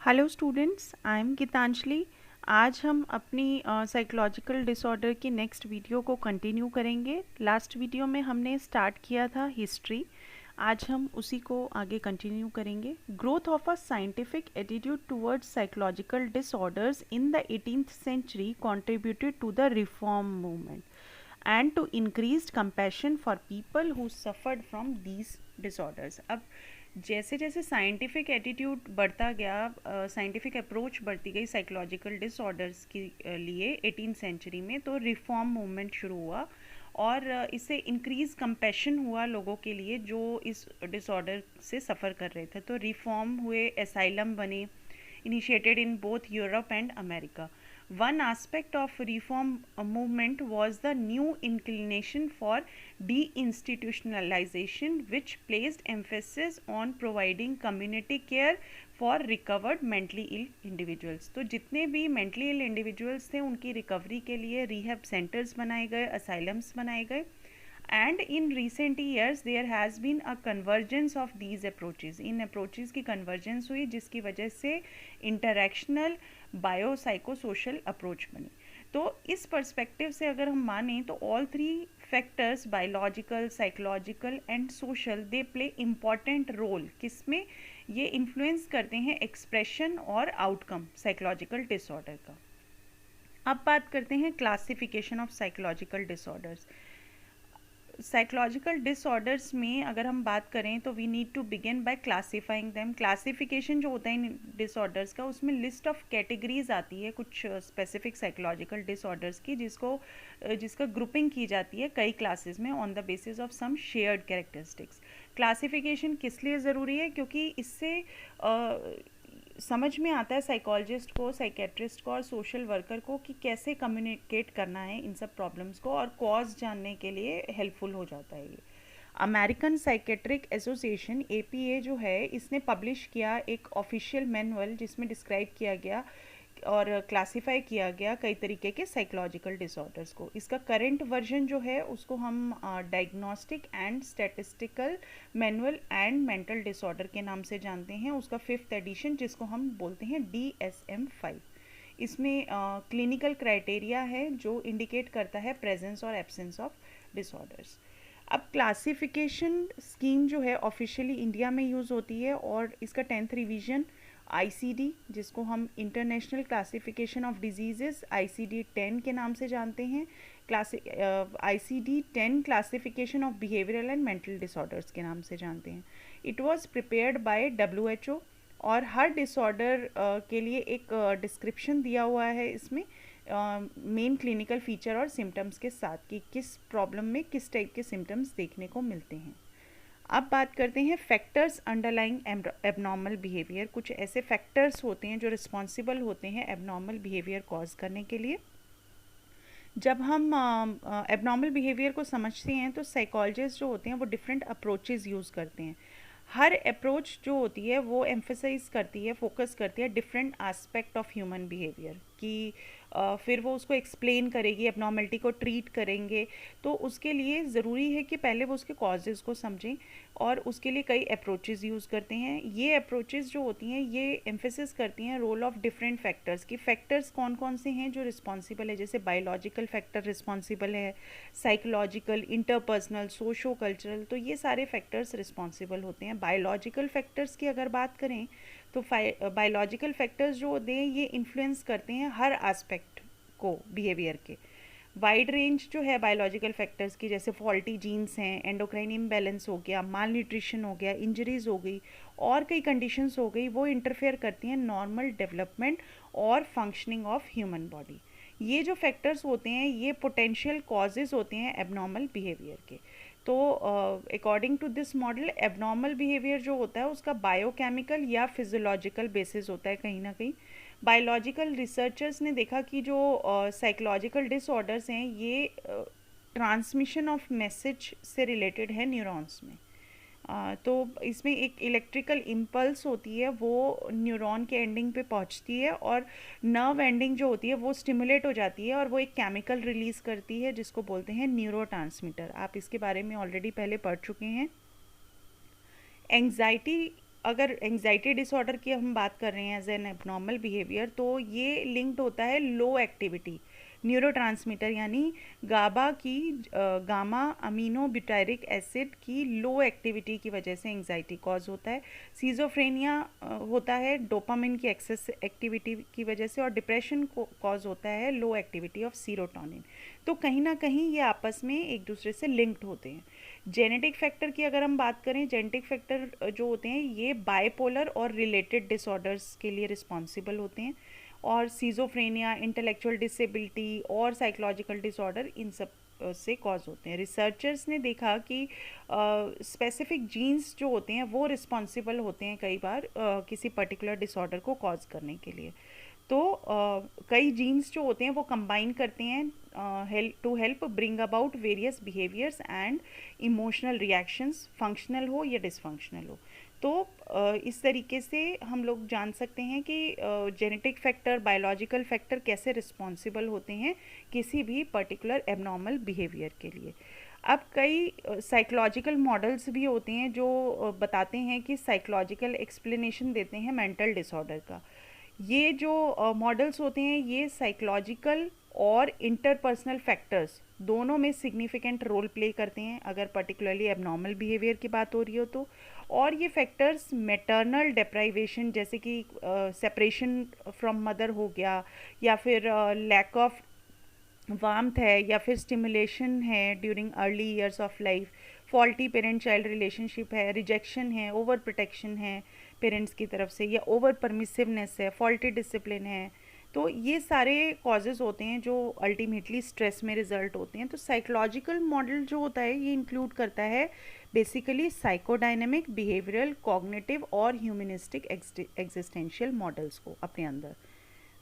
Hello students, I am Geetanjali. आज हम अपनी साइकोलॉजिकल डिसऑर्डर की नेक्स्ट वीडियो को कंटिन्यू करेंगे। लास्ट वीडियो में हमने स्टार्ट किया था हिस्ट्री। आज हम उसी को आगे कंटिन्यू करेंगे। Growth of a scientific attitude towards psychological disorders in the 18th century contributed to the reform movement and to increased compassion for people who suffered from these disorders। अब जैसे जैसे साइंटिफिक एटीट्यूड बढ़ता गया, scientific approach बढ़ती गई psychological disorders के लिए 18th century में, तो रिफॉर्म मूवमेंट शुरू हुआ और इससे इंक्रीज कंपैशन हुआ लोगों के लिए जो इस डिसऑर्डर से सफ़र कर रहे थे। तो रिफॉर्म हुए, एसाइलम बने, initiated in both Europe and America. One aspect of reform movement was the new inclination for deinstitutionalization, which placed emphasis on providing community care for recovered mentally ill individuals। तो जितने भी mentally ill individuals थे उनकी recovery के लिए rehab centres बनाए गए, asylums बनाए गए। And in recent years there has been a convergence of these approaches। In approaches की convergence हुई जिसकी वजह से interactional biopsychosocial approach बनी। तो इस perspective से अगर हम माने तो all three factors biological, psychological and social they play important role। किसमें ये influence करते हैं expression और outcome psychological disorder का। अब बात करते हैं classification of psychological disorders। Psychological disorders में अगर हम बात करें तो we need to begin by classifying them. Classification जो होता है इन डिसऑर्डर्स का, उसमें लिस्ट ऑफ कैटेगरीज आती है कुछ स्पेसिफिक साइकोलॉजिकल डिसऑर्डर्स की, जिसका ग्रुपिंग की जाती है कई क्लासेस में on the basis of some shared characteristics. Classification किस लिए ज़रूरी है? क्योंकि इससे समझ में आता है साइकोलॉजिस्ट को, साइकेट्रिस्ट को और सोशल वर्कर को कि कैसे कम्युनिकेट करना है इन सब प्रॉब्लम्स को, और कॉज जानने के लिए हेल्पफुल हो जाता है ये। अमेरिकन साइकेट्रिक एसोसिएशन APA जो है, इसने पब्लिश किया एक ऑफिशियल मैनुअल जिसमें डिस्क्राइब किया गया और क्लासिफाई किया गया कई तरीके के साइकोलॉजिकल डिसऑर्डर्स को। इसका करंट वर्जन जो है उसको हम diagnostic and statistical manual and mental disorder के नाम से जानते हैं। उसका 5th एडिशन जिसको हम बोलते हैं DSM-5। इसमें क्लिनिकल क्राइटेरिया है जो इंडिकेट करता है प्रेजेंस और एब्सेंस ऑफ डिसऑर्डर्स। अब क्लासिफिकेशन स्कीम जो है ऑफिशियली इंडिया में यूज़ होती है और इसका 10th रिवीजन ICD, जिसको हम international classification of diseases ICD-10 के नाम से जानते हैं, ICD-10 classification of behavioural and mental disorders के नाम से जानते हैं। It was prepared by WHO और हर डिसऑर्डर के लिए एक डिस्क्रिप्शन दिया हुआ है इसमें, मेन क्लिनिकल फीचर और सिम्टम्स के साथ कि किस प्रॉब्लम में किस टाइप के सिम्टम्स देखने को मिलते हैं। अब बात करते हैं फैक्टर्स अंडरलाइंग एबनॉर्मल बिहेवियर। कुछ ऐसे फैक्टर्स होते हैं जो रिस्पॉन्सिबल होते हैं एबनॉर्मल बिहेवियर कॉज करने के लिए। जब हम एबनॉर्मल बिहेवियर को समझते हैं तो साइकोलॉजिस्ट जो होते हैं वो डिफरेंट अप्रोचेज़ यूज़ करते हैं। हर अप्रोच जो होती है वो एम्फेसाइज करती है, फोकस करती है different aspect of human behaviour की। फिर वो उसको एक्सप्लेन करेगी, एबनॉर्मलिटी को ट्रीट करेंगे। तो उसके लिए ज़रूरी है कि पहले वो उसके कॉजेज़ को समझें और उसके लिए कई अप्रोचेज़ यूज़ करते हैं। ये अप्रोचेज़ जो होती हैं ये एम्फेसिस करती हैं रोल ऑफ डिफरेंट फैक्टर्स की। फैक्टर्स कौन कौन से हैं जो रिस्पॉन्सिबल है? जैसे बायोलॉजिकल फैक्टर रिस्पॉन्सिबल है, साइकोलॉजिकल, इंटरपर्सनल, सोशो कल्चरल, तो ये सारे फैक्टर्स रिस्पॉन्सिबल होते हैं। बायोलॉजिकल फैक्टर्स की अगर बात करें तो बायोलॉजिकल फैक्टर्स जो होते हैं ये इन्फ्लुएंस करते हैं हर एस्पेक्ट को बिहेवियर के। वाइड रेंज जो है बायोलॉजिकल फैक्टर्स की, जैसे फॉल्टी जीन्स हैं, एंडोक्राइन इम्बैलेंस हो गया, माल न्यूट्रिशन हो गया, इंजरीज हो गई और कई कंडीशंस हो गई, वो इंटरफेयर करती हैं नॉर्मल डेवलपमेंट और फंक्शनिंग ऑफ ह्यूमन बॉडी। ये जो फैक्टर्स होते हैं ये पोटेंशियल कॉजेज़ होते हैं एबनॉर्मल बिहेवियर के। तो according to this model abnormal behaviour जो होता है उसका बायोकेमिकल या फिजियोलॉजिकल बेसिस होता है कहीं ना कहीं। बायोलॉजिकल रिसर्चर्स ने देखा कि जो साइकोलॉजिकल डिसऑर्डर्स हैं ये ट्रांसमिशन ऑफ मैसेज से रिलेटेड है न्यूरॉन्स में। तो इसमें एक इलेक्ट्रिकल इम्पल्स होती है, वो न्यूरॉन के एंडिंग पे पहुंचती है और नर्व एंडिंग जो होती है वो स्टिमुलेट हो जाती है और वो एक केमिकल रिलीज़ करती है जिसको बोलते हैं न्यूरोट्रांसमीटर। आप इसके बारे में ऑलरेडी पहले पढ़ चुके हैं। एंग्जाइटी अगर एंजाइटी डिसऑर्डर की हम बात कर रहे हैं एज एन एबनॉर्मल बिहेवियर, तो ये लिंक्ड होता है लो एक्टिविटी न्यूरोट्रांसमीटर यानी गाबा की गामा अमीनो ब्यूटारिक एसिड की लो एक्टिविटी की वजह से एंजाइटी कॉज होता है। सीजोफ्रेनिया होता है डोपामिन की एक्सेस एक्टिविटी की वजह से, और डिप्रेशन को कॉज होता है लो एक्टिविटी ऑफ सीरोटोनिन। तो कहीं ना कहीं ये आपस में एक दूसरे से लिंक्ड होते हैं। जेनेटिक फैक्टर की अगर हम बात करें, जेनेटिक फैक्टर जो होते हैं ये बाइपोलर और रिलेटेड डिसऑर्डर्स के लिए रिस्पॉन्सिबल होते हैं, और सीजोफ्रेनिया, इंटेलेक्चुअल डिसेबिलिटी और साइकोलॉजिकल डिसऑर्डर इन सब से कॉज होते हैं। रिसर्चर्स ने देखा कि स्पेसिफिक जीन्स जो होते हैं वो रिस्पॉन्सिबल होते हैं कई बार किसी पर्टिकुलर डिसऑर्डर को कॉज करने के लिए। तो कई जीन्स जो होते हैं वो कंबाइन करते हैं to help bring about various behaviours and emotional reactions, functional हो या डिसफंक्शनल हो। तो इस तरीके से हम लोग जान सकते हैं कि जेनेटिक फैक्टर, बायोलॉजिकल फैक्टर कैसे रिस्पॉन्सिबल होते हैं किसी भी पर्टिकुलर एबनॉर्मल बिहेवियर के लिए। अब कई साइकोलॉजिकल मॉडल्स भी होते हैं जो बताते हैं कि साइकोलॉजिकल एक्सप्लेनेशन देते हैं मेंटल डिसऑर्डर का। ये जो मॉडल्स होते हैं ये साइकोलॉजिकल और इंटरपर्सनल फैक्टर्स दोनों में सिग्निफिकेंट रोल प्ले करते हैं अगर पर्टिकुलरली एबनॉर्मल बिहेवियर की बात हो रही हो तो। और ये फैक्टर्स मैटरनल डेप्राइवेशन जैसे कि सेपरेशन फ्रॉम मदर हो गया, या फिर लैक ऑफ वार्मथ है, या फिर स्टिमुलेशन है during early years of life, faulty parent child relationship है, रिजेक्शन है, ओवर प्रोटेक्शन है पेरेंट्स की तरफ से, या ओवर परमिसिवनेस है, फॉल्टी डिसिप्लिन है। तो ये सारे कॉजेज़ होते हैं जो अल्टीमेटली स्ट्रेस में रिजल्ट होते हैं। तो साइकोलॉजिकल मॉडल जो होता है ये इंक्लूड करता है बेसिकली साइकोडायनेमिक, बिहेवियरल, कॉग्निटिव और ह्यूमनिस्टिक एग्जिस्टेंशियल मॉडल्स को अपने अंदर।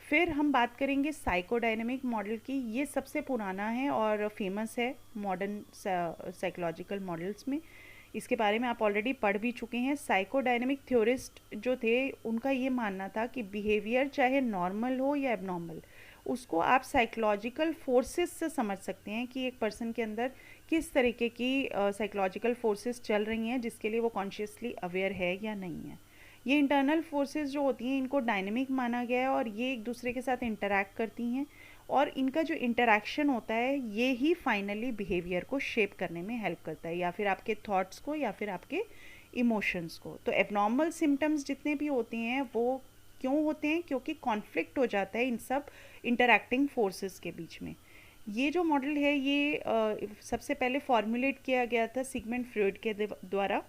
फिर हम बात करेंगे साइकोडायनेमिक मॉडल की। ये सबसे पुराना है और फेमस है मॉडर्न साइकोलॉजिकल मॉडल्स में। इसके बारे में आप ऑलरेडी पढ़ भी चुके हैं। साइकोडायनेमिक थ्योरिस्ट जो थे उनका ये मानना था कि बिहेवियर चाहे नॉर्मल हो या एबनॉर्मल, उसको आप साइकोलॉजिकल फोर्सेस से समझ सकते हैं कि एक पर्सन के अंदर किस तरीके की साइकोलॉजिकल फोर्सेस चल रही हैं जिसके लिए वो कॉन्शियसली अवेयर है या नहीं है। ये इंटरनल फोर्सेस जो होती हैं इनको डायनेमिक माना गया है और ये एक दूसरे के साथ इंटरैक्ट करती हैं, और इनका जो इंटरैक्शन होता है ये ही फाइनली बिहेवियर को शेप करने में हेल्प करता है, या फिर आपके थॉट्स को या फिर आपके इमोशंस को। तो एबनॉर्मल सिम्टम्स जितने भी होते हैं वो क्यों होते हैं? क्योंकि कॉन्फ्लिक्ट हो जाता है इन सब इंटरैक्टिंग फोर्सेस के बीच में। ये जो मॉडल है ये सबसे पहले फॉर्मुलेट किया गया था सिगमंड फ्रॉइड के द्वारा,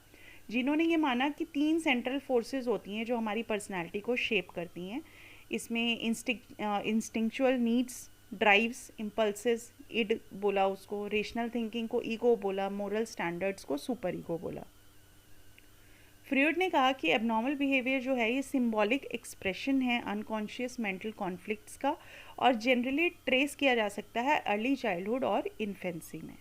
जिन्होंने ये माना कि 3 सेंट्रल फोर्सेस होती हैं जो हमारी पर्सनैलिटी को शेप करती हैं। इसमें instinctual needs, drives, impulses, id बोला उसको, रेशनल थिंकिंग को ईगो बोला, मोरल स्टैंडर्ड्स को सुपर ईगो बोला। फ्रॉइड ने कहा कि एबनॉर्मल बिहेवियर जो है ये सिंबॉलिक एक्सप्रेशन है अनकॉन्शियस मेंटल कॉन्फ्लिक्ट्स का, और जनरली ट्रेस किया जा सकता है अर्ली चाइल्डहुड और इन्फेंसी में।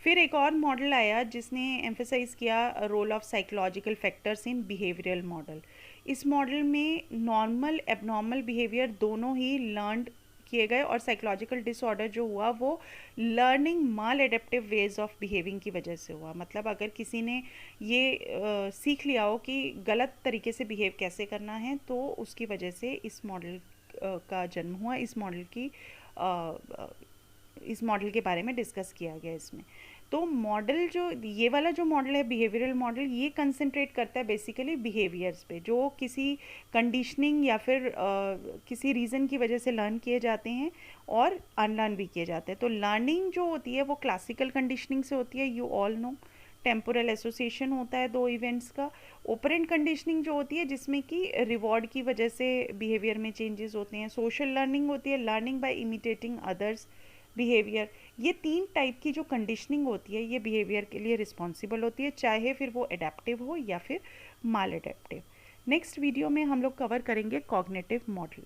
फिर एक और मॉडल आया जिसने एम्फेसाइज किया role of psychological factors in behavioural model. इस मॉडल में नॉर्मल एबनॉर्मल बिहेवियर दोनों ही लर्नड किए गए, और साइकोलॉजिकल डिसऑर्डर जो हुआ वो learning mall adaptive ways of behaving की वजह से हुआ। मतलब अगर किसी ने ये सीख लिया हो कि गलत तरीके से बिहेव कैसे करना है तो उसकी वजह से इस मॉडल का जन्म हुआ। इस मॉडल के बारे में डिस्कस किया गया इसमें। तो मॉडल जो ये वाला जो मॉडल है बिहेवियरल मॉडल, ये कंसंट्रेट करता है बेसिकली बिहेवियर्स पे जो किसी कंडीशनिंग या फिर किसी रीज़न की वजह से लर्न किए जाते हैं और अनलर्न भी किए जाते हैं। तो लर्निंग जो होती है वो क्लासिकल कंडीशनिंग से होती है, you all know. Temporal association होता है 2 इवेंट्स का। ओपरेंट कंडीशनिंग जो होती है जिसमें कि रिवॉर्ड की वजह से बिहेवियर में चेंजेस होते हैं। सोशल लर्निंग होती है, learning by imitating others behaviour. ये 3 टाइप की जो कंडीशनिंग होती है ये बिहेवियर के लिए रिस्पॉन्सिबल होती है, चाहे फिर वो एडेप्टिव हो या फिर माल एडेप्टिव। नेक्स्ट वीडियो में हम लोग कवर करेंगे कॉग्निटिव मॉडल।